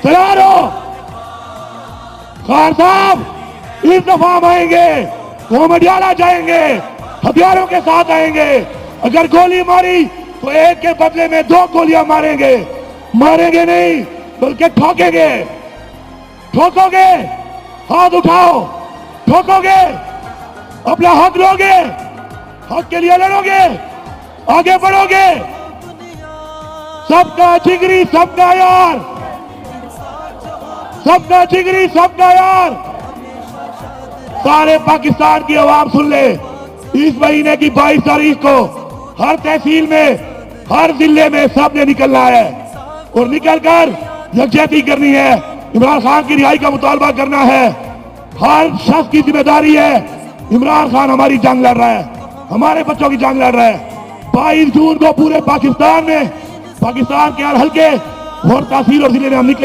तैयार हो? खान साहब इस दफा हम आएंगे, वो मडियाला जाएंगे, हथियारों के साथ आएंगे। अगर गोली मारी तो एक के बदले में 2 गोलियां मारेंगे। मारेंगे नहीं बल्कि ठोकेंगे। ठोकोगे, हाथ उठाओ। ठोकोगे, अपना हक लोगे, हक के लिए लड़ोगे, आगे बढ़ोगे। सबका जिगरी सबका यार, सबका जिगरी सबका यार। सारे पाकिस्तान की आवाम सुन ले, इस महीने की 22 तारीख को हर तहसील में, हर जिले में सबने निकलना है और निकलकर यकजहती करनी है। इमरान खान की रिहाई का मुतालबा करना है। हर शख्स की जिम्मेदारी है। इमरान खान हमारी जंग लड़ रहा है, हमारे बच्चों की जंग लड़ रहा है। 22 जून को पूरे पाकिस्तान में, पाकिस्तान के हर हल्के और तहसील और जिले में हम निकले।